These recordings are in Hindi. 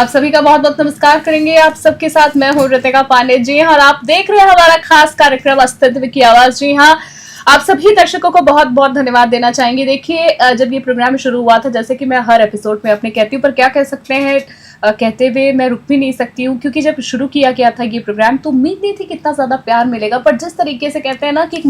आप सभी का बहुत बहुत नमस्कार करेंगे। आप सबके साथ मैं हूँ रितिका पांडे जी हाँ, और आप देख रहे हैं हमारा खास कार्यक्रम अस्तित्व की आवाज। जी हाँ, आप सभी दर्शकों को बहुत बहुत धन्यवाद देना चाहेंगे। देखिए, जब ये प्रोग्राम शुरू हुआ था, जैसे कि मैं हर एपिसोड में अपने कहती हूँ, पर क्या कह सकते हैं, कहते हुए मैं रुक भी नहीं सकती हूँ, क्योंकि जब शुरू किया गया था ये प्रोग्राम तो उम्मीद नहीं थी कितना ज्यादा प्यार मिलेगा, पर जिस तरीके से कहते हैं ना कि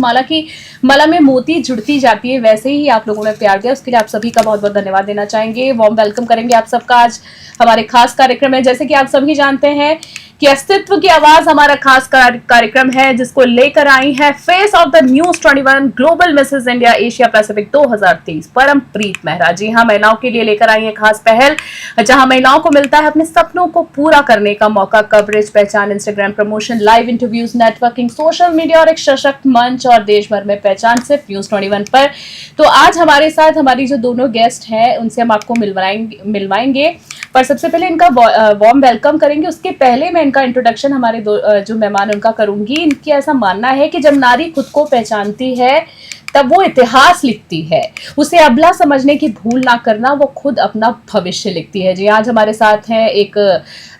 माला में मोती जुड़ती जाती है, वैसे ही आप लोगों ने प्यार दिया, उसके लिए आप सभी का बहुत बहुत धन्यवाद देना चाहेंगे। वार्म वेलकम करेंगे आप सबका आज हमारे खास कार्यक्रम है। जैसे कि आप सभी जानते हैं कि अस्तित्व की आवाज हमारा खास कार्यक्रम है, जिसको लेकर आई है face of the news 21 global mrs India Asia Pacific 2023 Parampreet Mehra. जी हाँ, महिलाओं के लिए लेकर आई है खास पहल, जहां महिलाओं को मिलता है अपने सपनों को पूरा करने का मौका। कवरेज, पहचान, Instagram promotion, live interviews, networking, social media और एक सशक्त मंच, और देश भर में पहचान सिर्फ न्यूज 21 पर। तो आज हमारे साथ हमारी जो दोनों गेस्ट हैं उनसे हम आपको मिलवाएंगे, पर सबसे पहले इनका वार्म वेलकम करेंगे। उसके पहले मैं इनका इंट्रोडक्शन हमारे जो मेहमान उनका करूंगी। इनकी ऐसा मानना है कि जब नारी खुद को पहचानती है तब वो इतिहास लिखती है, उसे अबला समझने की भूल ना करना, वो खुद अपना भविष्य लिखती है। जी, आज हमारे साथ हैं एक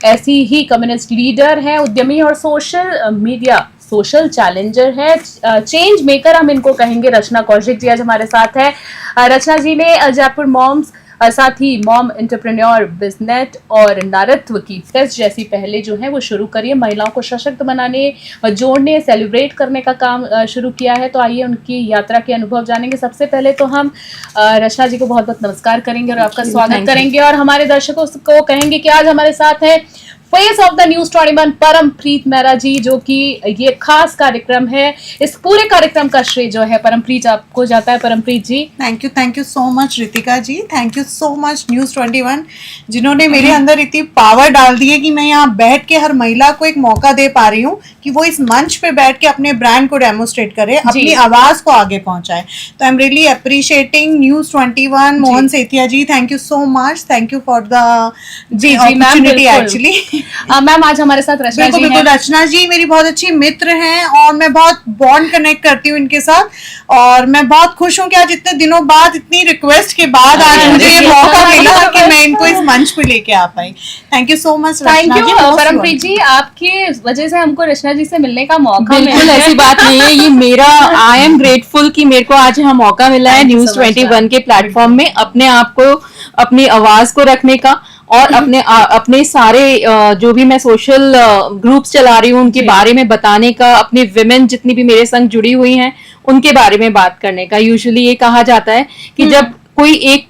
ऐसी ही कम्युनिस्ट लीडर हैं, उद्यमी और सोशल चैलेंजर है, चेंज मेकर हम इनको कहेंगे। रचना कौशिक जी आज हमारे साथ है। रचना जी ने जयपुर मॉम्स, साथ ही मॉम एंटरप्रेन्योर, बिजनेस और नारत्व की फेस्ट जैसी पहले जो है वो शुरू करिए, महिलाओं को सशक्त बनाने, जोड़ने, सेलिब्रेट करने का काम शुरू किया है। तो आइए उनकी यात्रा के अनुभव जानेंगे। सबसे पहले तो हम रचना जी को बहुत बहुत नमस्कार करेंगे और आपका स्वागत करेंगे, और हमारे दर्शकों को कहेंगे कि आज हमारे साथ है face of the news 21 Parampreet Mehra ji, जो कि ये खास कार्यक्रम है। इस पूरे कार्यक्रम का श्रेय जो है परमप्रीत आपको जाता है। Parampreet ji, thank you so much Ritika ji, thank you so much news 21, जिन्होंने मेरे अंदर इतनी पावर डाल दी है कि मैं यहाँ बैठ के हर महिला को एक मौका दे पा रही हूँ कि वो इस मंच पे बैठ के अपने ब्रांड को डेमोस्ट्रेट करे, अपनी आवाज को आगे पहुंचाए। तो I am really appreciating news 21। Mohan Sethia ji, thank you so much, thank you for the opportunity. Actually ma'am आज हमारे साथ रचना जी हैं। रचना जी मेरी बहुत अच्छी मित्र हैं और मैं बहुत बॉन्ड कनेक्ट करती हूँ इनके साथ, और मैं बहुत खुश हूँ कि आज इतने दिनों बाद, इतनी रिक्वेस्ट के बाद आज मुझे ये मौका मिला कि मैं इनको इस मंच पे लेके आ पाई। Thank you so much. Thank you Parampreet ji, आपकी वजह से हमको रचना जी से मिलने का मौका मिला। बिल्कुल ऐसी बात नहीं है, ये मेरा आई एम ग्रेटफुल कि मेरे को आज यहाँ मौका मिला है न्यूज 21 के प्लेटफॉर्म में अपने आप को, अपनी आवाज को रखने का, और अपने सारे जो भी मैं सोशल ग्रुप्स चला रही हूँ उनके बारे में बताने का, अपने विमेन जितनी भी मेरे संग जुड़ी हुई हैं उनके बारे में बात करने का। यूजुअली ये कहा जाता है कि जब कोई एक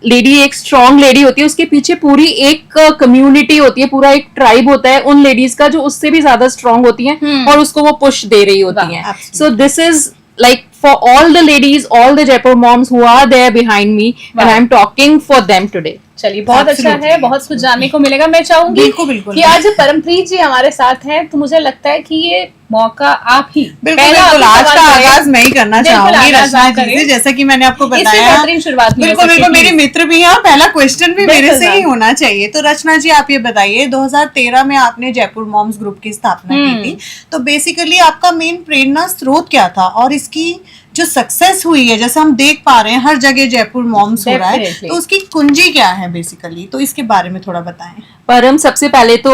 लेडी, एक स्ट्रॉन्ग लेडी होती है, उसके पीछे पूरी एक कम्युनिटी होती है, पूरा एक ट्राइब होता है उन लेडीज का जो उससे भी ज्यादा स्ट्रॉन्ग होती हैं और उसको वो पुश दे रही होती हैं। So this is like for all the ladies, all the Jaipur moms who are there behind me, and I am talking for them today. चलिए, बहुत अच्छा है, बहुत कुछ जानने को मिलेगा। मैं चाहूंगी कि आज परमप्रीत जी हमारे साथ हैं, तो मुझे लगता है कि ये मौका आप ही बिल्कुल आज का आगाज मैं ही करना चाहूंगी रचना जी से, जैसा कि मैंने आपको बताया। शुरुआत बिल्कुल मेरी मित्र भी है, पहला क्वेश्चन भी मेरे से ही होना चाहिए। तो रचना जी आप ये बताइए, 2013 में आपने जयपुर मॉम्स ग्रुप की स्थापना की थी, तो बेसिकली आपका मेन प्रेरणा स्रोत क्या था, और इसकी जो सक्सेस हुई है, जैसे हम देख पा रहे हैं हर जगह जयपुर मॉम्स हो रहा है, तो उसकी कुंजी क्या है बेसिकली, तो इसके बारे में थोड़ा बताएं। परम, सबसे पहले तो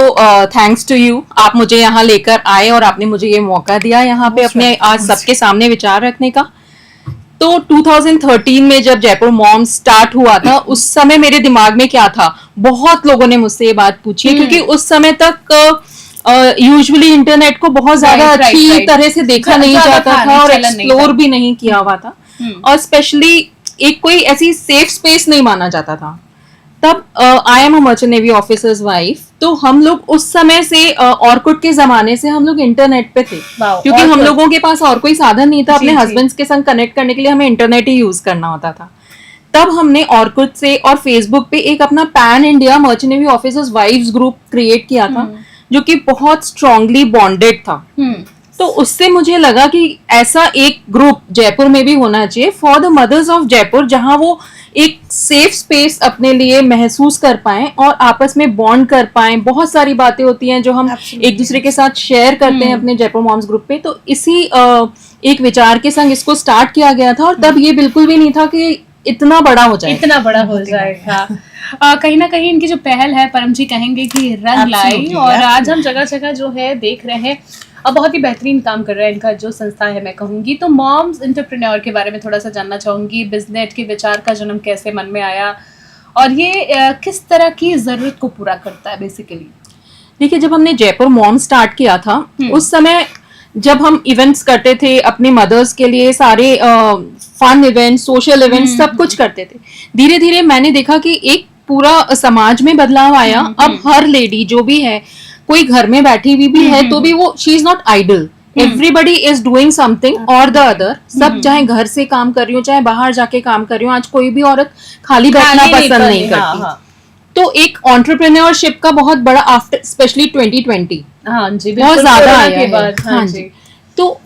थैंक्स टू यू, आप मुझे यहाँ लेकर आए और आपने मुझे ये मौका दिया यहाँ पे अपने आज सबके सामने विचार रखने का। तो 2013 में जब जयपुर मॉम्स स्टार्ट हुआ था, उस समय मेरे दिमाग में क्या था, बहुत लोगों ने मुझसे ये बात पूछी है, क्योंकि उस समय तक यूजुअली इंटरनेट को बहुत ज्यादा अच्छी तरह से देखा नहीं जाता था और एक्सप्लोर भी नहीं किया हुआ था, और स्पेशली एक कोई ऐसी सेफ स्पेस नहीं माना जाता था। तब आई am a merchant navy officers wife, तो हम लोग उस समय से ऑर्कुट के जमाने से हम लोग इंटरनेट पे थे, क्योंकि हम लोगों के पास और कोई साधन नहीं था अपने हस्बैंड्स के संग कनेक्ट करने के लिए, हमें इंटरनेट ही यूज करना होता था। तब हमने ऑर्कुट से और फेसबुक पे एक अपना pan India merchant navy officers wives group create किया था, जो कि बहुत स्ट्रांगली बॉन्डेड था। तो उससे मुझे लगा कि ऐसा एक ग्रुप जयपुर में भी होना चाहिए for the mothers of Jaipur, जहां वो एक सेफ स्पेस अपने लिए महसूस कर पाएं और आपस में बॉन्ड कर पाएं। बहुत सारी बातें होती हैं जो हम एक दूसरे के साथ शेयर करते हैं अपने जयपुर मॉम्स ग्रुप पे। तो इसी एक विचार के संग इसको स्टार्ट किया गया था, और तब ये बिल्कुल भी नहीं था कि इतना बड़ा हो जाएगा। इतना बड़ा हो जाएगा। कहीं ना कहीं इनकी जो पहल है परम जी कहेंगे कि रंग लाई, Absolutely, और आज absolutely. हम जगह जगह जो है देख रहे हैं और बहुत ही बेहतरीन काम कर रहा है इनका जो संस्था है, मैं कहूंगी। तो मॉम्स एंटरप्रेन्योर के बारे में थोड़ा सा जानना चाहूंगी। बिजनेस के विचार का जन्म कैसे मन में आया और ये किस तरह की जरूरत को पूरा करता है बेसिकली? देखिए, जब हमने जयपुर मॉम स्टार्ट किया था, उस समय जब हम इवेंट्स करते थे अपने मदर्स के लिए, सारे फन इवेंट्स, सोशल इवेंट्स, सब कुछ करते थे। धीरे धीरे मैंने देखा कि एक पूरा समाज में बदलाव आया। अब हर लेडी जो भी है, कोई घर में बैठी हुई भी है तो भी वो she is not idle, everybody is doing something और द अदर। सब चाहे घर से काम कर रही हो, चाहे बाहर जाके काम कर रही हो, आज कोई भी औरत खाली बैठना पसंद नहीं करती। हाँ, तो एक एंटरप्रेन्योरशिप का बहुत बड़ा आफ्टर स्पेशली 2020 हाँ जी, बहुत बिल्कुल, ज्यादा कोरोना आया के है। बाद। हाँ जी। तो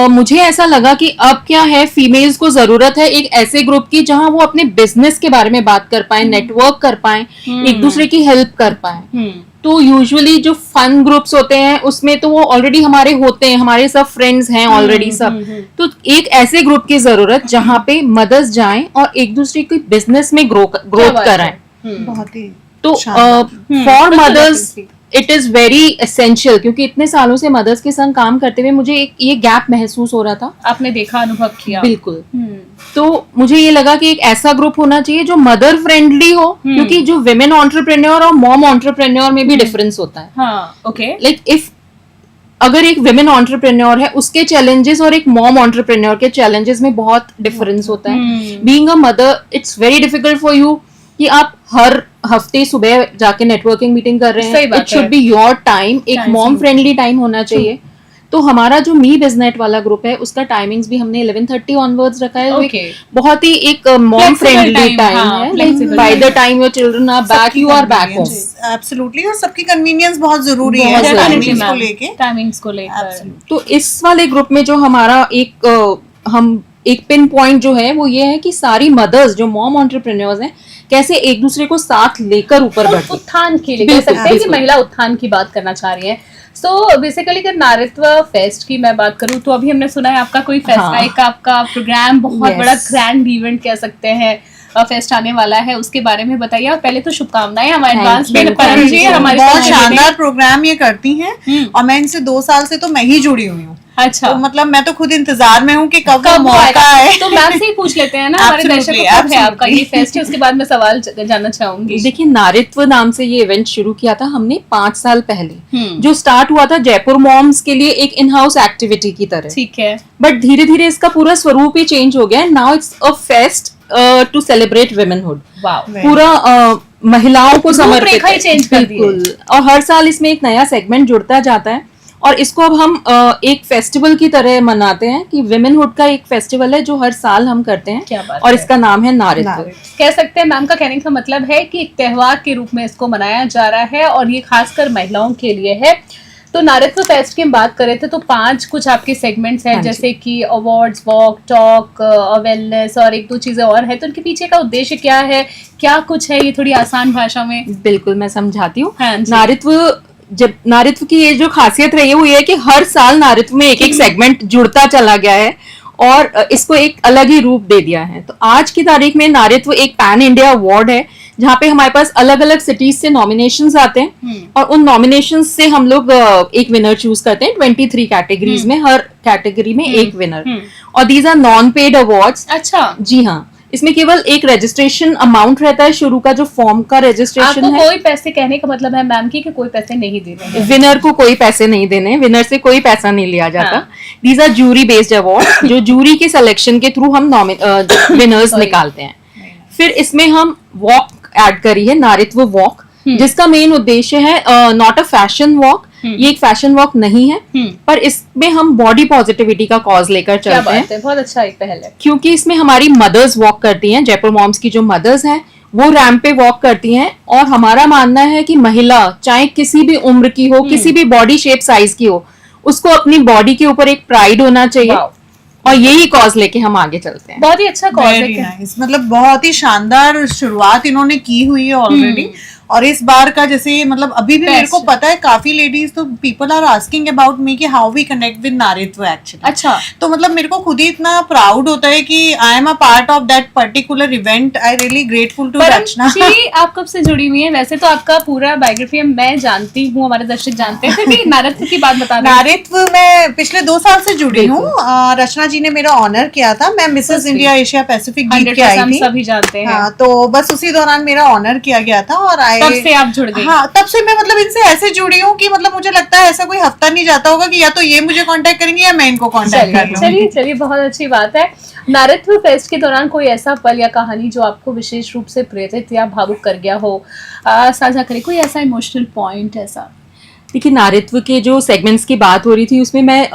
मुझे ऐसा लगा कि अब क्या है, फीमेल्स को जरूरत है एक ऐसे ग्रुप की जहां वो अपने बिजनेस के बारे में बात कर पाए, नेटवर्क कर पाए, एक दूसरे की हेल्प कर पाए। तो यूजुअली जो फन ग्रुप्स होते हैं उसमें तो वो ऑलरेडी हमारे होते हैं, हमारे सब फ्रेंड्स हैं ऑलरेडी सब। तो एक ऐसे ग्रुप की जरूरत जहां पे मदर्स जाएं और एक दूसरे की बिजनेस में ग्रोथ कराएं। बहुत ही तो for mothers it is very essential, क्योंकि इतने सालों से मदर्स के संग काम करते हुए मुझे एक ये गैप महसूस हो रहा था। आपने देखा, अनुभव किया? बिल्कुल। तो मुझे ये लगा कि एक ऐसा ग्रुप होना चाहिए जो मदर फ्रेंडली हो, क्योंकि जो विमेन एंटरप्रेन्योर और मॉम एंटरप्रेन्योर में भी डिफरेंस होता है। हाँ, ओके। लाइक इफ अगर एक विमेन एंटरप्रेन्योर है, उसके चैलेंजेस और एक मॉम एंटरप्रेन्योर के चैलेंजेस में बहुत डिफरेंस होता है। Being a mother, it's very difficult for you कि आप हर हफ्ते सुबह जाके नेटवर्किंग मीटिंग कर रहे हैं। It should be your time, एक मॉम फ्रेंडली टाइम होना चाहिए। तो हमारा जो मी बिजनेट वाला ग्रुप है उसका टाइमिंग्स भी हमने 11:30 ऑनवर्ड्स रखा है। Okay. बहुत ही एक मॉम फ्रेंडली टाइम हाँ, है। flexible by the time. Time your children are back, you are back home. Absolutely, और सबकी कन्वीनियंस बहुत जरूरी है बहुत जरूरी टाइमिंग्स को लेके। टाइमिंग्स को लेकर। Absolutely. तो इस वाले ग्रुप में जो हमारा हम एक पिन पॉइंट जो है वो ये है कि सारी मदर्स जो मॉम एंटरप्रेन्योर्स हैं कैसे एक दूसरे को साथ लेकर ऊपर बढ़े। उत्थान के लिए कह बिल्कुल, सकते हैं कि बिल्कुल। महिला उत्थान की बात करना चाह रही है। सो बेसिकली अगर नारित्व फेस्ट की मैं बात करूं तो अभी हमने सुना है आपका कोई फेस्ट हाँ। एक आपका प्रोग्राम बहुत Yes. बड़ा ग्रैंड इवेंट कह सकते हैं फेस्ट आने वाला है, उसके बारे में बताइए। और पहले तो शुभकामनाएं हमारे Thank एडवांस you. में परम जी, हमारे बहुत साथ शानदार प्रोग्राम ये करती हैं, हम्म। और मैं इनसे 2 साल से तो मैं ही जुड़ी हुई हूँ। अच्छा, तो मतलब मैं तो खुद इंतजार में हूँ कि कब वो कब मौका आएगा? है। तो मैम से ही पूछ लेते हैं ना, हमारे Absolutely, दर्शकों को कब है आपका absolutely. ये फेस्ट है, उसके बाद मैं सवाल जानना चाहूंगी। देखिए, नारित्व नाम से ये इवेंट शुरू किया था हमने 5 साल पहले, हम्म। जो स्टार्ट हुआ था जयपुर मॉम्स के लिए एक इन हाउस एक्टिविटी की तरह। ठीक है। बट धीरे धीरे इसका पूरा स्वरूप ही चेंज हो गया है। Now it's a fest to celebrate womanhood. Wow, पूरा महिलाओं को समर्पित रूपरेखा ही है। change कर दी है। बिल्कुल। और हर साल इसमें एक नया सेगमेंट जुड़ता जाता है और इसको अब हम एक फेस्टिवल की तरह मनाते हैं कि विमेनहुड का एक फेस्टिवल है जो हर साल हम करते हैं। क्या बात और है। इसका नाम है नारित्व। कह सकते हैं मैम का कहने का मतलब है कि एक त्योहार के रूप में इसको मनाया जा रहा है और ये खासकर महिलाओं के लिए है। तो नारित्व फेस्ट की हम बात कर रहे थे तो 5 कुछ आपके सेगमेंट्स हैं, हाँ जी। जैसे कि अवार्ड्स, वॉक, टॉक, वेलनेस और 1-2 चीजें और है। तो उनके पीछे का उद्देश्य क्या है, क्या कुछ है, ये थोड़ी आसान भाषा में? बिल्कुल, मैं समझाती हूँ। हाँ जी। नारित्व की ये जो खासियत रही है वो ये है कि हर साल नारित्व में एक एक सेगमेंट जुड़ता चला गया है और इसको एक अलग ही रूप दे दिया है। तो आज की तारीख में नारित्व एक पैन इंडिया अवार्ड है जहाँ पे हमारे पास अलग अलग सिटीज से नॉमिनेशंस आते हैं और उन नॉमिनेशंस से हम लोग एक विनर चूज करते हैं। 23 कैटेगरीज में, हर कैटेगरी में एक विनर। और these are non paid awards. अच्छा, जी हाँ, इसमें केवल एक रजिस्ट्रेशन अमाउंट रहता है शुरू का, जो फॉर्म का रजिस्ट्रेशन आपको है। कोई पैसे, कहने का मतलब है मैम की कि कोई पैसे नहीं देने हैं। विनर को कोई पैसे नहीं देने, विनर से कोई पैसा नहीं लिया जाता। हाँ। These are jury based award, जो जूरी के सिलेक्शन के थ्रू हम विनर्स Sorry. निकालते हैं। फिर इसमें हम वॉक ऐड करी है, नारित्व वॉक, जिसका मेन उद्देश्य है नॉट अ फैशन वॉक। ये एक फैशन वॉक नहीं है, पर इसमें हम बॉडी पॉजिटिविटी का कॉज लेकर क्या चलते हैं। बात है, बहुत अच्छा एक पहल है। क्योंकि इसमें हमारी मदर्स वॉक करती हैं, जयपुर मॉम्स की जो मदर्स हैं वो रैंप पे वॉक करती हैं। और हमारा मानना है कि महिला चाहे किसी भी उम्र की हो, किसी भी बॉडी शेप साइज की हो, उसको अपनी बॉडी के ऊपर एक प्राइड होना चाहिए। वाओ। और यही कॉज लेके हम आगे चलते हैं। बहुत ही अच्छा कॉज Very है। nice. मतलब बहुत ही शानदार शुरुआत इन्होंने की हुई है ऑलरेडी, और इस बार का जैसे मतलब अभी भी मेरे को Best. पता है काफी लेडीज तो people are asking about me कि how we connect with Naritva actually. अच्छा, तो मतलब मेरे को खुद ही इतना प्राउड होता है कि I am a part of that particular event. I really grateful to Param Rachna. जी आप कब से जुड़ी हुई हैं? वैसे तो आपका पूरा बायोग्राफी मैं जानती हूँ, हमारे दर्शक जानते हैं, फिर भी नारित्व की बात बता दें। नारित्व मैं पिछले 2 साल से जुड़ी हूँ। रचना जी ने मेरा ऑनर किया था, मैं mrs So India Asia Pacific जीत 100% के आई हम थी। सभी जानते हैं। हाँ, तो बस उसी दौरान मेरा ऑनर किया गया था और तब से आप जुड़ गई। हाँ, तब से मैं मतलब इनसे ऐसे जुड़ी हूँ कि मतलब मुझे लगता है ऐसा कोई हफ्ता नहीं जाता होगा कि या तो ये मुझे कांटेक्ट करेंगे या मैं इनको कांटेक्ट कर लूँ। चलिए चलिए, बहुत अच्छी बात है। नारित्व फेस्ट के दौरान कोई ऐसा पल या कहानी जो आपको विशेष रूप से प्रेरित या भावुक कर गया हो, साझा करें, कोई ऐसा इमोशनल पॉइंट ऐसा। देखिए, नारित्व के जो सेगमेंट्स की बात हो रही थी उसमें मैं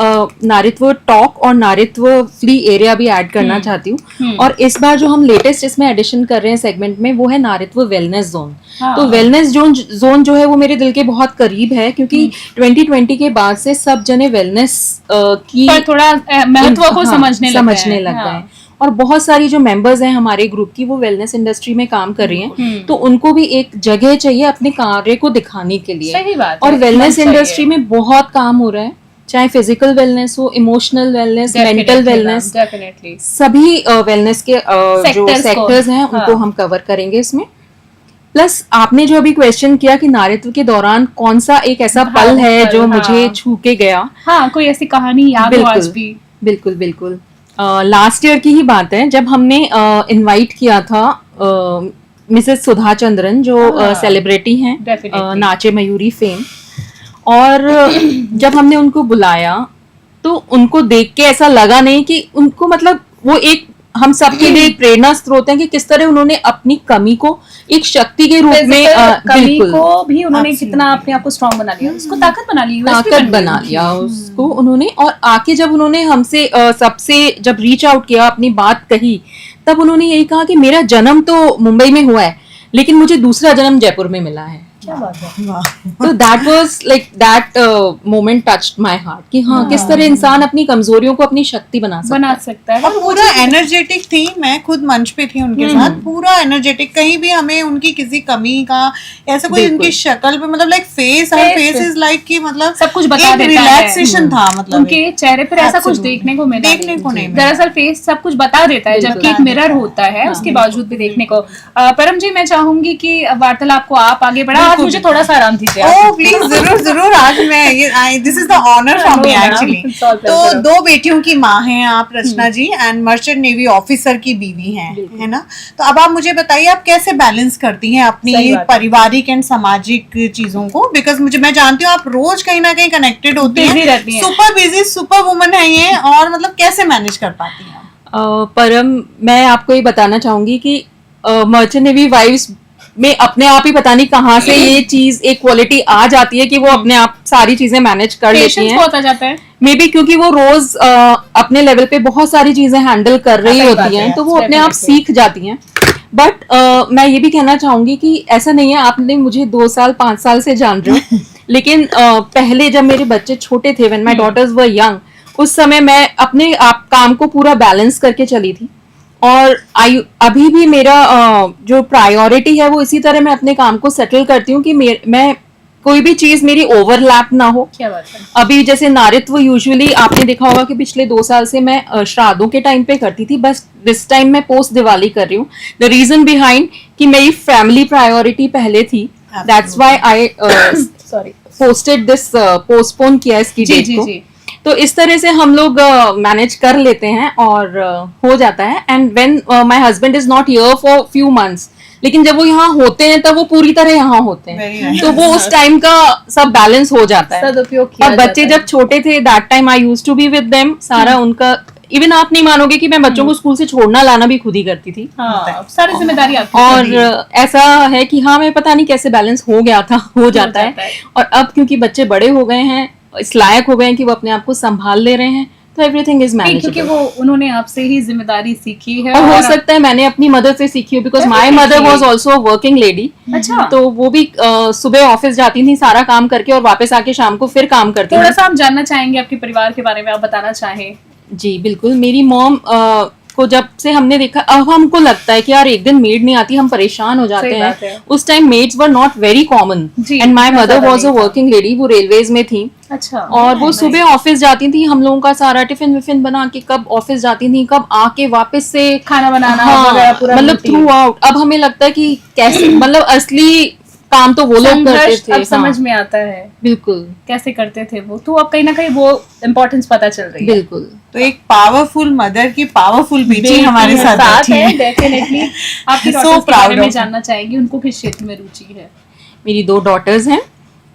नारित्व टॉक और नारित्व फ्री एरिया भी ऐड करना चाहती हूँ। और इस बार जो हम लेटेस्ट इसमें एडिशन कर रहे हैं सेगमेंट में, वो है नारित्व वेलनेस जोन। हाँ। तो वेलनेस जोन जो है वो मेरे दिल के बहुत करीब है, क्योंकि 2020 के बाद से सब जने वेलनेस की पर थोड़ा महत्व को हाँ, समझने लग गए हैं। और बहुत सारी जो मेंबर्स हैं हमारे ग्रुप की, वो वेलनेस इंडस्ट्री में काम कर रही हैं, तो उनको भी एक जगह चाहिए अपने कार्य को दिखाने के लिए। सही बात और है, वेलनेस मन चाहिए। इंडस्ट्री में बहुत काम हो रहा है, चाहे फिजिकल वेलनेस हो, emotional wellness, mental wellness, definitely सभी वेलनेस के जो Sectors को, सेक्टर्स हैं उनको हाँ। हम कवर करेंगे इसमें। प्लस आपने जो अभी क्वेश्चन किया कि नारित्व के दौरान कौन सा एक ऐसा पल भावुक है पल, जो हाँ। मुझे छू के गया। हाँ, कोई ऐसी कहानी याद हो आज भी? बिल्कुल बिल्कुल। लास्ट ईयर की ही बात है, जब हमने इनवाइट किया था मिसेस सुधा चंद्रन, जो हाँ, सेलिब्रिटी हैं, definitely। नाचे मयूरी फेम। और जब हमने उनको बुलाया तो उनको देख के ऐसा लगा नहीं कि उनको, मतलब वो एक हम सबके लिए एक प्रेरणा स्रोत है कि किस तरह उन्होंने अपनी कमी को एक शक्ति के रूप में कमी बिल्कुल को भी उन्होंने कितना अपने आप को स्ट्रांग बना लिया, उसको ताकत बना ली, USP ताकत बन बना गई। लिया उसको उन्होंने। और आके जब उन्होंने हमसे सबसे जब रीच आउट किया, अपनी बात कही, तब उन्होंने यही कहा कि मेरा जन्म तो मुंबई में हुआ है, लेकिन मुझे दूसरा जन्म जयपुर में मिला है। क्या बात है। वाह। तो that was like that moment touched my heart कि हाँ, किस तरह इंसान अपनी कमजोरियों को अपनी शक्ति बना सकता है। और पूरा एनर्जेटिक थी, मैं खुद मंच पे थी उनके साथ, पूरा एनर्जेटिक, कहीं भी हमें उनकी किसी कमी का ऐसा कोई बिल्कुल। उनकी शक्ल पे मतलब लाइक फेस इज लाइक कि मतलब सब कुछ बता एक देता है। रिलैक्सेशन था, मतलब उनके चेहरे पर ऐसा कुछ Absolutely। देखने को मिला देखने को नहीं मिला। दरअसल फेस सब कुछ बता देता है, बिल्कुल। जबकि एक मिरर होता है, उसके बावजूद भी देखने को। परम जी, मैं चाहूंगी कि वार्तालाप को आप आगे बढ़ा। आज मुझे थोड़ा सा आराम दीजिए। ओह प्लीज, जरूर जरूर। आज मैं ये this is the honour for me actually. It's all तो pleasure। 2 बेटियों की माँ हैं आप रचना जी, एंड मर्चेंट नेवी ऑफिसर की बीवी हैं, है ना। तो अब आप मुझे बताइए, आप कैसे बैलेंस करती हैं सही अपनी बात है। पारिवारिक एंड सामाजिक चीजों को? बिकॉज मैं जानती हूँ आप रोज कहीं ना कहीं कनेक्टेड होती Busy हैं, रहती हैं। सुपर बिजी, सुपर वुमन है ये, और मतलब कैसे मैनेज कर पाती हैं? परम, मैं आपको ये बताना चाहूंगी कि मर्चेंट नेवी वाइव्स में अपने आप ही पता नहीं कहाँ से ये चीज, एक क्वालिटी आ जाती है कि वो अपने आप सारी चीजें मैनेज कर लेती पेशेंस हैं। बहुत आ जाता है। मे बी क्योंकि वो रोज अपने लेवल पे बहुत सारी चीजें हैंडल कर रही सही बात होती है, हैं, तो वो अपने आप definitely। सीख जाती हैं। बट मैं ये भी कहना चाहूंगी कि ऐसा नहीं है, आपने मुझे 2 साल 5 साल से जान रहे हो, लेकिन पहले जब मेरे बच्चे छोटे थे, when my daughters were young, उस समय मैं अपने आप काम को पूरा बैलेंस करके चली थी। और अभी भी मेरा जो प्रायोरिटी है वो इसी तरह मैं अपने काम को सेटल करती हूँ कि मैं कोई भी चीज मेरी ओवरलैप ना हो। क्या बात है। अभी जैसे नारित्व यूजुअली आपने देखा होगा कि पिछले 2 साल से मैं श्राद्धों के टाइम पे करती थी, बस दिस टाइम मैं पोस्ट दिवाली कर रही हूँ। द रीजन बिहाइंड कि मेरी फैमिली प्रायोरिटी पहले थी, that's why I sorry, posted this, postpone किया इसकी जी डेट जी को। जी। तो इस तरह से हम लोग मैनेज कर लेते हैं और हो जाता है। And when my husband is not here for few months, लेकिन जब वो यहाँ होते हैं तब वो पूरी तरह यहाँ होते Very हैं, nice। तो वो उस टाइम का सब बैलेंस हो जाता है। सदुपयोग किया और बच्चे जाता है। जब छोटे थे, that time I used to be with them, सारा उनका, इवन आप नहीं मानोगे कि मैं बच्चों को स्कूल से छोड़ना लाना भी खुद ही करती थी। हाँ, सारी जिम्मेदारी आपकी और होती है। ऐसा है कि हाँ, मैं पता नहीं कैसे बैलेंस हो गया था, हो जाता है। और अब क्योंकि बच्चे बड़े हो गए हैं, इस लायक हो गए हैं कि वो अपने आप को संभाल ले रहे हैं, तो एवरीथिंग इज नहीं, क्योंकि मैनेजेबल। वो उन्होंने आपसे ही जिम्मेदारी सीखी है। और हो सकता है मैंने अपनी मदर से सीखी हो, because my Definitely। Mother was also working lady. अच्छा, तो वो भी सुबह ऑफिस जाती थी सारा काम करके, और वापस आके शाम को फिर काम करती थोड़ा थी। सा हम जानना चाहेंगे आपके परिवार के बारे में, आप बताना चाहें। जी बिल्कुल। मेरी मॉम को जब से हमने देखा, अब हमको लगता है कि यार एक दिन मेड नहीं आती, हम परेशान हो जाते सही बात हैं। है। उस time maids were not very common जी, एंड माय इतना मदर ज्यादा वाज अ नहीं था। वर्किंग लेडी, वो रेलवेज में थी अच्छा। और वो सुबह ऑफिस जाती थी, हम लोगों का सारा टिफिन विफिन बना के कब ऑफिस जाती थी, कब आके वापस से खाना बनाना हाँ, वगैरह पूरा मतलब routine। Through out. अब हमें लगता है कि कैसे मतलब असली काम तो वो लोग करते संघर्ष थे। अब समझ में आता है बिल्कुल कैसे करते थे वो, तो अब कहीं ना कहीं वो इम्पोर्टेंस पता चल रही है। बिल्कुल। तो एक पावरफुल मदर की पावरफुल बेटी बेटी हमारे है, साथ बैठी है है। डेफिनेटली। आपकी So डॉटर्स के proud बारे में of जानना चाहेंगी, उनको किस क्षेत्र में रुचि है? मेरी 2 डॉटर्स हैं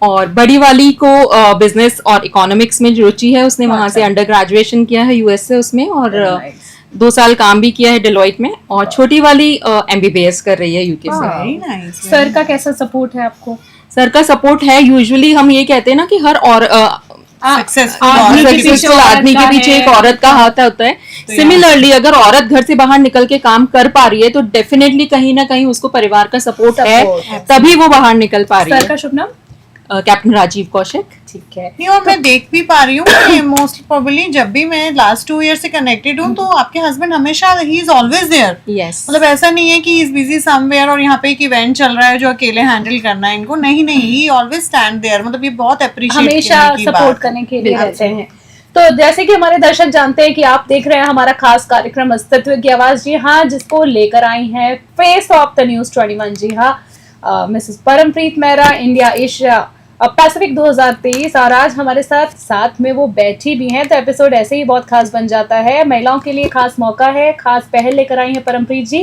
और बड़ी वाली को बिजनेस और इकोनॉमिक्स में रुचि है, उसने वहां से अच्छा। अंडर ग्रेजुएशन किया है यूएस से उसमें, और Very nice। 2 साल काम भी किया है डिलॉइट में, और छोटी वाली एमबीबीएस कर रही है यूके से। हाँ। Very nice, very सर का कैसा सपोर्ट है आपको? सर का सपोर्ट है। यूजुअली हम ये कहते हैं ना कि हर और Successful आदमी औरत के के पीछे सक्सेसफुल औरत आदमी का के पीछे है। एक औरत का हाथ होता है। तो सिमिलरली अगर औरत घर से बाहर निकल के काम कर पा रही है तो डेफिनेटली कहीं ना कहीं उसको परिवार का सपोर्ट है, Support, तभी वो बाहर निकल पा रही सर है। का शुभ नाम? कैप्टन राजीव कौशिक। ठीक है। नहीं, और मैं देख भी पा रही हूँ कि मोस्ट प्रोबेबली जब भी मैं लास्ट 2 ईयर से कनेक्टेड हूँ तो आपके हस्बैंड हमेशा ही इज ऑलवेज देयर। यस, मतलब ऐसा नहीं है कि इज बिजी समवेयर और यहाँ पे एक इवेंट चल रहा है जो अकेले हैंडल करना है इनको, नहीं नहीं, ही ऑलवेज स्टैंड देयर। मतलब ये बहुत अप्रिशिएट हमेशा सपोर्ट करने के लिए रहते हैं। तो जैसे कि हमारे दर्शक जानते हैं कि आप देख रहे हैं हमारा खास कार्यक्रम अस्तित्व की आवाज, जी हाँ, जिसको लेकर आई हैं फेस ऑफ द न्यूज 21। जी हाँ, Mrs Parampreet Mehra, India Asia Pacific 2023, और आज हमारे साथ में वो बैठी भी हैं, तो एपिसोड ऐसे ही बहुत खास बन जाता है। महिलाओं के लिए खास मौका है, खास पहल लेकर आई हैं परमप्रीत जी।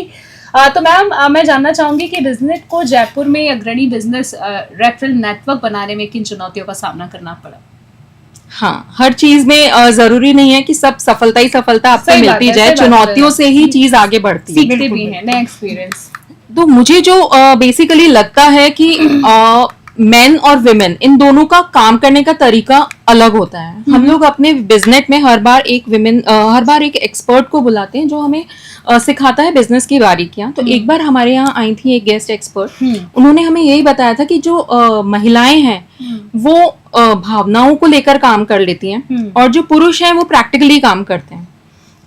तो मैम, मैं जानना चाहूंगी कि बिजनेस को जयपुर में अग्रणी बिजनेस रेफरल नेटवर्क बनाने में किन चुनौतियों का सामना करना पड़ा? हाँ, हर चीज में जरूरी नहीं है कि सब सफलता ही सफलता आपको सही बात मिलती है, जाए, सही बात है। चुनौतियों से ही चीज आगे बढ़ती है। सीखते भी हैं, नए एक्सपीरियंस। तो मुझे जो बेसिकली लगता है कि मेन और विमेन इन दोनों का काम करने का तरीका अलग होता है। हम लोग अपने बिजनेस में हर बार एक एक्सपर्ट को बुलाते हैं जो हमें सिखाता है बिजनेस की बारीकियां। तो एक बार हमारे यहाँ आई थी एक गेस्ट एक्सपर्ट, उन्होंने हमें यही बताया था कि जो महिलाएं हैं वो भावनाओं को लेकर काम कर लेती हैं और जो पुरुष हैं वो प्रैक्टिकली काम करते हैं।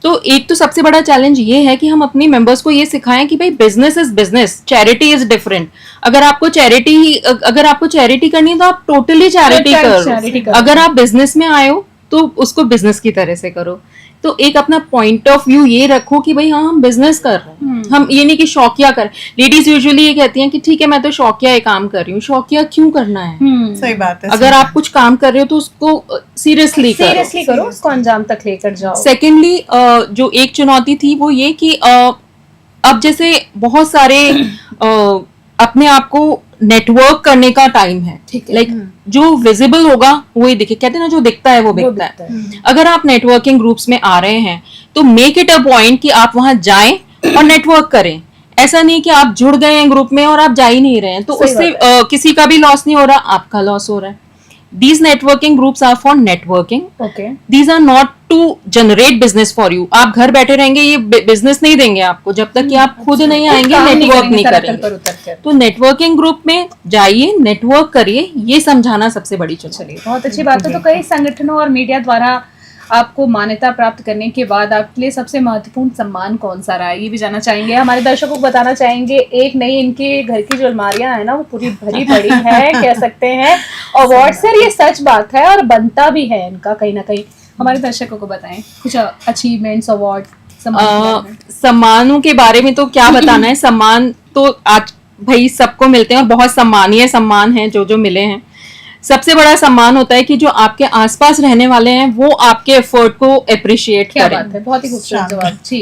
तो एक तो सबसे बड़ा चैलेंज ये है कि हम अपने मेंबर्स को ये सिखाएं कि भाई business is business, charity is different. अगर आपको चैरिटी करनी है तो आप टोटली चैरिटी charity करो। करो। अगर आप बिजनेस में आए हो तो उसको बिजनेस की तरह से करो। तो एक अपना पॉइंट ऑफ व्यू ये रखो कि भाई हाँ, हम बिजनेस कर रहे हैं, हम ये नहीं कि शौकिया कर। लेडीज यूजुअली ये कहती हैं कि ठीक है मैं तो शौकिया ये काम कर रही हूँ। शौकिया क्यों करना है? सही बात है। अगर आप कुछ काम कर रहे हो तो उसको सीरियसली करो, उसको अंजाम तक लेकर जाओ। सेकेंडली जो एक चुनौती थी वो ये कि अब जैसे बहुत सारे अपने आप को नेटवर्क करने का टाइम है, ठीक है। लाइक जो विजिबल होगा वो ही दिखे, कहते हैं ना जो दिखता है वो बिकता है। अगर आप नेटवर्किंग ग्रुप्स में आ रहे हैं तो मेक इट अ पॉइंट कि आप वहां जाएं और नेटवर्क करें। ऐसा नहीं कि आप जुड़ गए हैं ग्रुप में और आप जा ही नहीं रहे हैं, तो सही उससे बात किसी का भी लॉस नहीं हो रहा, आपका लॉस हो रहा है। These networking groups are for networking. Okay. These are not to generate business for you. आप घर बैठे रहेंगे, ये बिजनेस नहीं देंगे आपको जब तक कि आप खुद नहीं आएंगे, काम नेटवर्क नहीं सर्कल करेंगे। पर उतरकर। तो नेटवर्किंग ग्रुप में जाइए, नेटवर्क करिए, ये समझाना सबसे बड़ी चुनौती। चलिए, बहुत अच्छी बात है। तो कई संगठनों और मीडिया द्वारा आपको मान्यता प्राप्त करने के बाद आपके लिए सबसे महत्वपूर्ण सम्मान कौन सा रहा है, ये भी जानना चाहेंगे। हमारे दर्शकों को बताना चाहेंगे, एक नहीं, इनके घर की जो अलमारियां है ना वो पूरी भरी पड़ी है कह सकते हैं अवार्ड से। ये सच बात है और बनता भी है इनका कहीं ना कहीं। हमारे दर्शकों को बताएं कुछ अचीवमेंट्स, अवार्ड, सम्मानों के बारे में तो क्या बताना है। सम्मान तो आज भाई सबको मिलते हैं और बहुत सम्मानीय सम्मान है जो मिले हैं। सबसे बड़ा सम्मान होता है कि जो आपके आसपास रहने वाले हैं वो आपके एफर्ट को अप्रिशिएट क्या करें। बात है, बहुत ही खूबसूरत जवाब जी।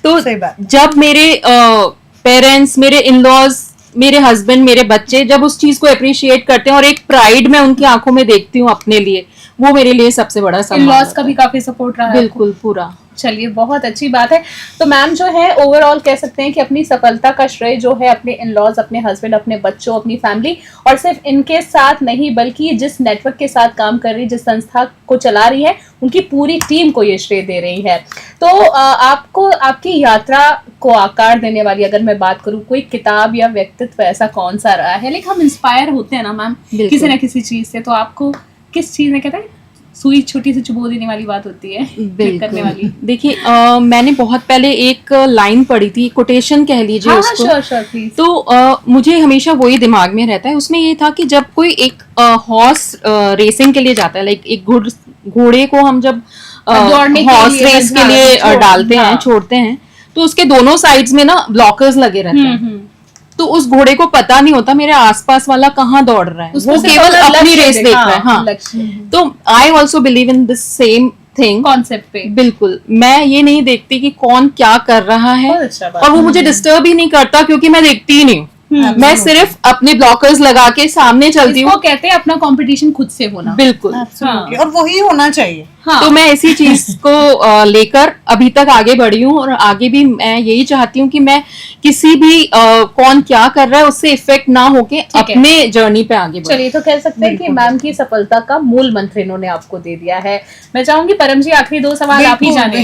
तो सही बात। जब मेरे पेरेंट्स, मेरे इन-लॉज, मेरे हस्बैंड, मेरे बच्चे जब उस चीज को अप्रिशिएट करते हैं और एक प्राइड मैं उनकी आंखों में देखती हूँ अपने लिए, वो मेरे लिए सबसे बड़ा सम्मान इन-लॉज होता का है। भी काफी सपोर्ट रहा है। बिल्कुल पूरा। चलिए, बहुत अच्छी बात है। तो मैम जो है ओवरऑल कह सकते हैं कि अपनी सफलता का श्रेय जो है अपने इन-लॉज, अपने हस्बैंड, अपने बच्चों, अपनी फैमिली, और सिर्फ इनके साथ नहीं बल्कि जिस नेटवर्क के साथ काम कर रही, जिस संस्था को चला रही है, उनकी पूरी टीम को ये श्रेय दे रही है। तो आपको आपकी यात्रा को आकार देने वाली अगर मैं बात करूँ, कोई किताब या व्यक्तित्व ऐसा कौन सा रहा है? लेकिन हम इंस्पायर होते हैं ना मैम बिल्कुल। किसी ना किसी चीज से, तो आपको किस चीज ने कहते हैं सुई छोटी सी चुबो देने वाली बात होती है, क्लिक करने वाली। देखिए मैंने बहुत पहले एक लाइन पढ़ी थी, कोटेशन कह लीजिए हाँ उसको। Sure sure please. तो मुझे हमेशा वही दिमाग में रहता है। उसमें ये था कि जब कोई एक हॉर्स रेसिंग के लिए जाता है, लाइक एक घोड़े को हम जब दौड़ने के हॉर्स लिए, रेस के हाँ, लिए डालते हैं, हाँ। छोड़ते हैं, तो उसके दोनों साइड्स में ना ब्लॉकर्स लगे रहते हैं। तो उस घोड़े को पता नहीं होता मेरे आसपास वाला कहाँ दौड़ रहा है, उसको वो सिर्फ केवल अपना अपनी लक्ष्य रेस देख रहा है। हाँ, हाँ, लक्ष्य। तो I also believe in this same thing, concept पे। बिल्कुल। मैं ये नहीं देखती कि कौन क्या कर रहा है, बहुत अच्छा बात और वो मुझे डिस्टर्ब ही नहीं करता, क्योंकि मैं देखती ही नहीं हूँ। मैं सिर्फ अपने ब्लॉकर्स लगा के सामने चलती इसको हूँ। कहते हैं अपना कंपटीशन खुद से होना। बिल्कुल। Absolutely. और वही होना चाहिए। हाँ। तो मैं इसी चीज को लेकर अभी तक आगे बढ़ी हूँ, और आगे भी मैं यही चाहती हूँ कि मैं किसी भी कौन क्या कर रहा है उससे इफेक्ट ना होके अपने जर्नी पे आगे बढ़ूं। चलिए, तो कह सकते हैं कि मैम की सफलता का मूल मंत्र इन्होंने आपको दे दिया है। मैं चाहूंगी परम जी आखिरी 2 सवाल आप ही जाने।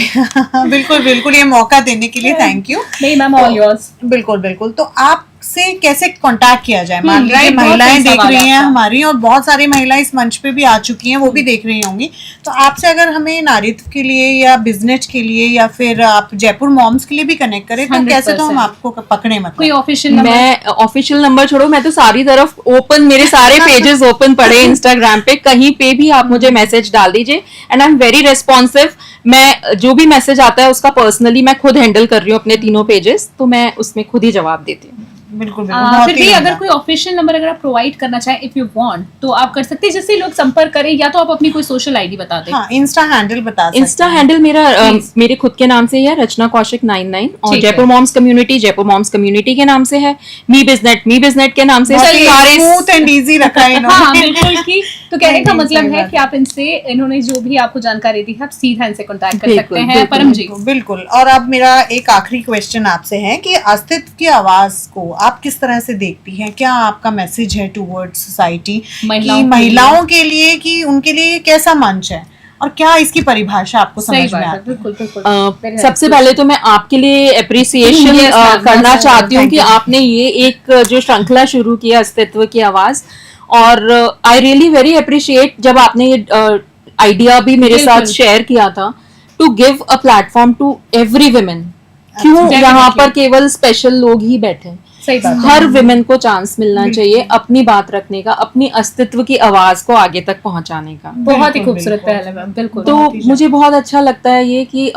बिल्कुल बिल्कुल, ये मौका देने के लिए थैंक यू। नहीं मैम, ऑल योर्स। बिल्कुल बिल्कुल। तो आपसे कैसे कांटेक्ट किया जाए? मान लीजिए right, बहुत महिलाएं सही देख सवाल रही है हैं आपका। हमारी, और बहुत सारी महिलाएं इस मंच पे भी आ चुकी हैं, वो भी देख रही होंगी। तो आपसे अगर हमें नारीत्व के लिए या बिजनेस के लिए या फिर आप जयपुर मॉम्स के लिए भी कनेक्ट करें, तो कैसे तो हम 100%। आपको पकड़े? कोई मतलब ऑफिशियल नंबर? मैं ऑफिशियल नंबर छोड़ो, मैं तो सारी तरफ ओपन, मेरे सारे पेजेस ओपन पड़े इंस्टाग्राम पे, कहीं पे भी आप मुझे मैसेज डाल दीजिए, and I am very responsive. मैं जो भी मैसेज आता है उसका पर्सनली मैं खुद हैंडल कर रही हूँ अपने तीनों पेजेस, तो मैं उसमें खुद ही जवाब देती हूँ। बिल्कुल बिल्कुल। फिर भी अगर कोई ऑफिशियल नंबर अगर आप प्रोवाइड करना चाहें, इफ यू वांट, तो आप कर सकते हैं, जिससे लोग संपर्क करें। या तो आप अपनी कोई सोशल आईडी बता दें। हाँ, इंस्टा हैंडल बता सकते इंस्टा हैं। हैंडल मेरा Please. मेरे खुद के नाम से ही है, रचना कौशिक 99, और ठीक है। जयपुर मॉम्स कम्युनिटी के नाम से है, मी बिजनेट के नाम से। सारे स्मूथ एंड इजी रखा है हाँ इन्होंने। बिल्कुल की। तो कहने का नहीं, मतलब सही है बात कि आप इनसे, इन्होंने जो भी आपको जानकारी दी है, आप सीधा इनसे कांटेक्ट कर बिल्कुल, सकते हैं। परम जी, बिल्कुल। और अब मेरा एक आखिरी क्वेश्चन आपसे है कि अस्तित्व की आवाज को आप किस तरह से देखती हैं? क्या आपका मैसेज है टुवर्ड्स सोसाइटी कि महिलाओं के लिए, कि उनके लिए ये कैसा मंच है, और क्या इसकी परिभाषा आपको सही समझ में बात है। आती है? बिल्कुल बिल्कुल। सबसे पहले तो मैं आपके लिए अप्रिसिएशन Yes, ma'am. करना Yes, चाहती हूँ thank कि you. आपने ये एक जो श्रृंखला शुरू किया अस्तित्व की आवाज, और आई रियली वेरी अप्रिशिएट जब आपने ये आइडिया भी मेरे साथ बिल्कुल। शेयर किया था, to give a platform to every women. क्यों Definitely. यहाँ पर केवल स्पेशल लोग ही बैठे हैं? सही बात है। हर विमेन को चांस मिलना चाहिए अपनी बात रखने का, अपनी अस्तित्व की आवाज को आगे तक पहुंचाने का। बहुत ही बिल्कुल, खूबसूरत बिल्कुल। पहल है मैम। बिल्कुल। तो मुझे बहुत अच्छा लगता है ये कि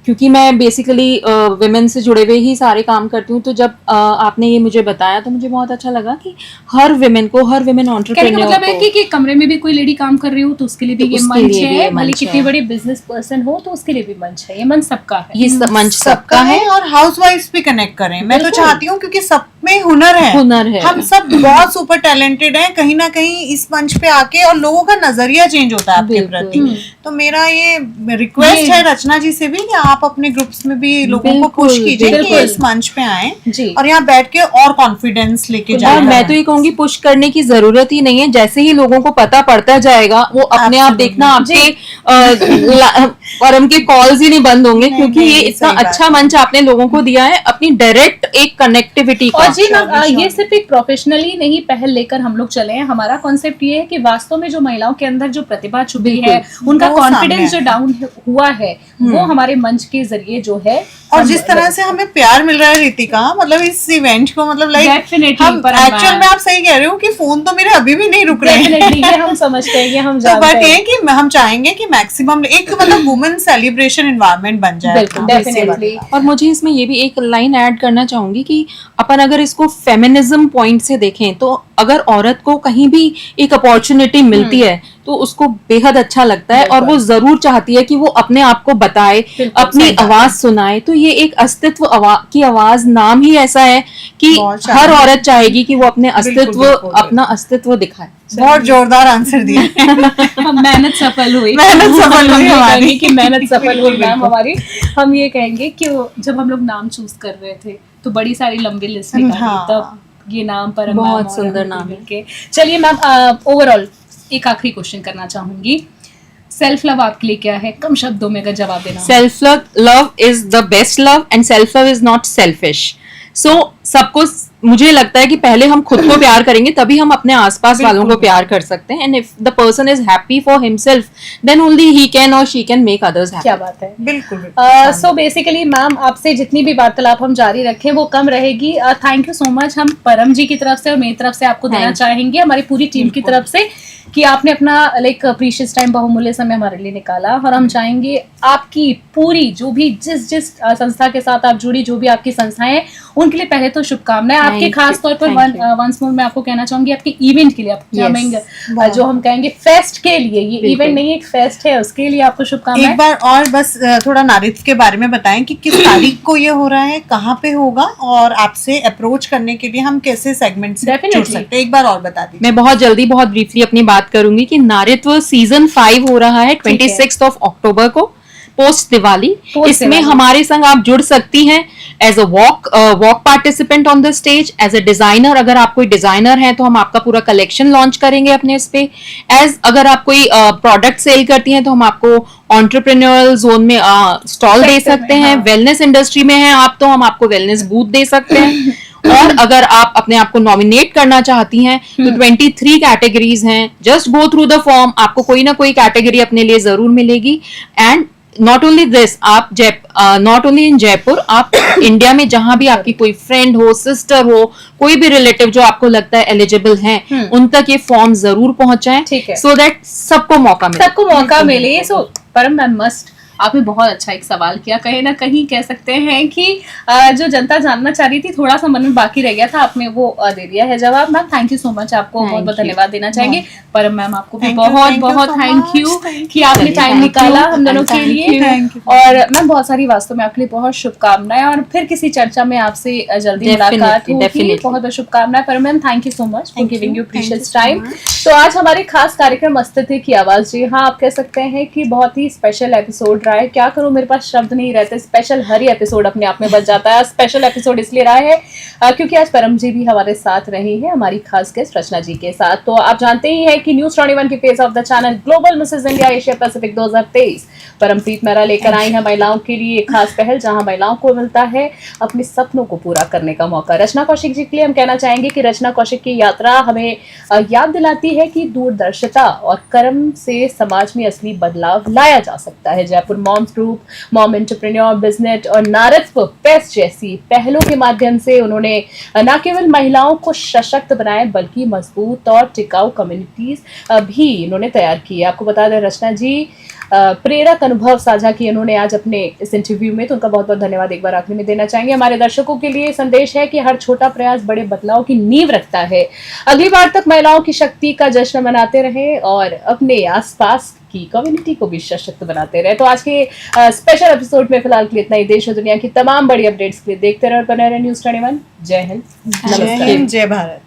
क्योंकि मैं बेसिकली विमेन से जुड़े हुए ही सारे काम करती हूँ, तो जब आपने ये मुझे बताया तो मुझे बहुत अच्छा लगा कि हर विमेन कहने का एंटरप्रेन्योर मतलब है कि कमरे में भी कोई लेडी काम कर रही हो तो उसके लिए भी तो ये उसके मंच लिए भी है, ये भले मंच कितनी है। बड़ी बिजनेस पर्सन हो तो उसके लिए भी मंच है। ये मंच सबका है। ये मंच सबका है। और हाउसवाइफ्स भी कनेक्ट करें। मैं तो बिल्कुल। चाहती हूँ, क्योंकि सब में हुनर है। हुनर है। हम सब बहुत सुपर टैलेंटेड हैं, कहीं ना कहीं इस मंच पे आके, और लोगों का नजरिया चेंज होता है आपके बिल्कुल। प्रति। तो मेरा ये रिक्वेस्ट है रचना जी से भी कि आप अपने ग्रुप्स में भी लोगों को पुश बिल्कुल, कीजिए कि बिल्कुल। इस मंच पे आए, जी। और यहाँ बैठ के और कॉन्फिडेंस लेके और जाए। मैं तो ये कहूंगी पुश करने की जरूरत ही नहीं है, जैसे ही लोगों को पता पड़ता जाएगा वो अपने आप Absolutely. देखना आपके परम के कॉल्स ही नहीं बंद होंगे, नहीं, क्योंकि नहीं, ये सही इतना बात अच्छा है। मंच आपने लोगों को दिया है अपनी डायरेक्ट एक कनेक्टिविटी का। और जी मैम, sure. ये सिर्फ एक प्रोफेशनली नहीं पहल लेकर हम लोग चले हैं। हमारा कॉन्सेप्ट ये है कि वास्तव में जो महिलाओं के अंदर जो प्रतिभा छुपी बिल्कुल। है, उनका वो सामने कॉन्फिडेंस जो आए। डाउन हुआ है, वो हमारे मंच के जरिए जो है। और जिस तरह से हमें प्यार मिल रहा है रितिका, मतलब इस इवेंट को, मतलब लाइक Definitely, हम परम एक्चुअल में मैम। आप सही कह रहे हो कि फोन तो मेरे अभी भी नहीं रुक रहे हैं। डेफिनेटली ये हम समझते हैं, ये हम तो जानते बट ये हैं। कि हम चाहेंगे कि मैक्सिमम एक मतलब वुमेन सेलिब्रेशन एनवायरनमेंट बन जाए बिल्कुल, अपना, इससे definitely। बढ़ेगा। और मुझे इसमें ये भी एक लाइन ऐड करना चाहूंगी कि अपन अगर इसको फेमिनिज्म पॉइंट से देखें, तो अगर औरत को कहीं भी एक अपॉर्चुनिटी मिलती है तो उसको बेहद अच्छा लगता है, और वो जरूर चाहती है कि वो अपने आप को बताए, बिल्कुल, अपनी सही बात है। आवाज सुनाए। तो ये एक अस्तित्व की आवाज नाम ही ऐसा है कि बहुत हर शानदार। औरत चाहेगी कि वो अपने अस्तित्व, बिल्कुल। अपना अस्तित्व दिखाए। बहुत जोरदार आंसर दिया। हम मेहनत सफल हुई। मेहनत सफल हम हुई ये हमारी। कहेंगे कि मेहनत सफल हुई बिल्कुल, मैम हमारी। हम ये कहेंगे कि जब हम लोग नाम चूज कर रहे थे तो बड़ी सारी लंबी लिस्ट निकाली, हाँ। तब ये नाम पर बहुत सुंदर नाम है। है। चलिए मैम, ओवरऑल एक आखिरी क्वेश्चन करना चाहूंगी। सेल्फ लव आपके लिए क्या है, कम शब्दों में अगर जवाब देना हो? Self love is the best love, and self love is not selfish. So सबको मुझे लगता है कि पहले हम खुद को प्यार करेंगे तभी हम अपने आसपास वालों को प्यार कर सकते हैं, and if the person is happy for himself then only he can और शी कैन मेक अदर्स क्या हैप्पी। बात है। बिल्कुल सो बेसिकली मैम आपसे जितनी भी वार्तालाप हम जारी रखें वो कम रहेगी। थैंक यू सो मच हम परम जी की तरफ से और मेरी तरफ से आपको देना Thank you. चाहेंगे, हमारी पूरी टीम की तरफ से, कि आपने अपना लाइक प्रीशियस टाइम बहुमूल्य समय हमारे लिए निकाला। और हम चाहेंगे आपकी पूरी जो भी जिस संस्था के साथ आप जुड़ी, जो भी आपकी संस्थाएं हैं, उनके लिए पहले तो शुभकामनाएं। Thank आपके you, खास तौर पर thank you. वंस मोर मैं आपको कहना चाहूंगी आपके इवेंट के लिए, Yes. जो हम कहेंगे फेस्ट के लिए, ये बिल्कुल। इवेंट नहीं एक फेस्ट है, उसके लिए आपको शुभकामनाएं। एक बार और बस थोड़ा नारित्व के बारे में बताएं कि किस तारीख को ये हो रहा है, कहाँ पे होगा, और आपसे अप्रोच करने के लिए हम कैसे सेगमेंट से जुड़ Definitely. सकते हैं, एक बार और बता दीजिए। मैं बहुत जल्दी बहुत ब्रीफली अपनी बात करूंगी कि नारित्व सीजन 5 हो रहा है 26 अक्टूबर को, पोस्ट दिवाली। इसमें दिवाली। हमारे संग आप जुड़ सकती हैं as a walk participant on the stage, as a designer. अगर आप कोई डिजाइनर हैं तो हम आपका पूरा कलेक्शन लॉन्च करेंगे अपने इस पे। एज अगर आप कोई प्रोडक्ट सेल करती हैं तो हम आपको एंटरप्रेन्योरल जोन में स्टॉल दे Sector में, सकते हैं। हाँ। वेलनेस इंडस्ट्री में हैं आप तो हम आपको वेलनेस बूथ दे सकते हैं। और अगर आप अपने आप को नॉमिनेट करना चाहती हैं तो 23 कैटेगरीज हैं। Just go through the form, आपको कोई ना कोई कैटेगरी अपने लिए जरूर मिलेगी। एंड नॉट ओनली दिस, आप नॉट ओनली इन जयपुर, आप इंडिया में जहां भी आपकी कोई फ्रेंड हो, सिस्टर हो, कोई भी रिलेटिव जो आपको लगता है एलिजिबल हैं, उन तक ये फॉर्म जरूर पहुंचाएं, ठीक है। सो दैट सबको मौका मिले। सबको मौका मिले। सो परम मैम मस्ट, आपने बहुत अच्छा एक सवाल किया, कहीं ना कहीं कह सकते हैं कि जो जनता जानना चाह रही थी, थोड़ा सा मन में बाकी रह गया था, आपने वो दे दिया है जवाब। Ma'am thank you so much, आपको Thank बहुत बहुत you. धन्यवाद देना चाहेंगे। परम मैम आपको भी Thank you, बहुत thank you बहुत so thank much. You Thank कि you. आपने चलिए, टाइम thank निकाला you. हम दोनों And के thank लिए। Thank you. और मैम बहुत सारी वास्तव में आपके लिए बहुत शुभकामनाएं, और फिर किसी चर्चा में आपसे जल्दी Definitely, मुलाकात होगी। definitely. बहुत बहुत शुभकामनाएं परम ma'am, thank you so much for Thank giving you. You Thank you precious so time. much. तो आज हमारे खास कार्यक्रम अस्तित्व की आवाज, जी हाँ, आप कह सकते हैं कि बहुत ही स्पेशल एपिसोड रहा है। क्या करूं, मेरे पास शब्द नहीं रहते। स्पेशल हर ही एपिसोड अपने आप में बच जाता है। स्पेशल एपिसोड इसलिए रहा है क्योंकि आज परम जी भी हमारे साथ रही है, हमारी खास गेस्ट रचना जी के साथ। तो आप जानते ही हैं कि न्यूज़ 21 के face of the channel global mrs India Asia Pacific 2023 Parampreet Mehra लेकर आई है महिलाओं के लिए एक खास पहल, जहां महिलाओं को मिलता है अपने सपनों को पूरा करने का मौका। रचना कौशिक जी के लिए हम कहना चाहेंगे कि रचना कौशिक की यात्रा हमें याद दिलाती है कि दूरदर्शिता और कर्म से समाज में असली बदलाव लाया जा सकता है। Jaipur moms group, mom entrepreneur, business और नारित्व फेस्ट जैसी पहलों के माध्यम से उन्होंने न केवल महिलाओं को सशक्त बनाए बल्कि मजबूत और टिकाऊ कम्युनिटीज भी इन्होंने तैयार की है। आपको बता दें रचना जी प्रेरक अनुभव साझा किए उन्होंने आज अपने इस इंटरव्यू में, तो उनका बहुत बहुत धन्यवाद एक बार आखिर में देना चाहेंगे। हमारे दर्शकों के लिए संदेश है कि हर छोटा प्रयास बड़े बदलाव की नींव रखता है। अगली बार तक महिलाओं की शक्ति का जश्न मनाते रहे और अपने आसपास की कम्युनिटी को भी सशक्त बनाते रहे। तो आज के स्पेशल एपिसोड में फिलहाल के लिए इतना ही। देश और दुनिया की तमाम बड़ी अपडेट्स के लिए देखते रहे और बने रहे न्यूज़ 21। जय हिंद, जय नमस्कार। हिंद, जय भारत।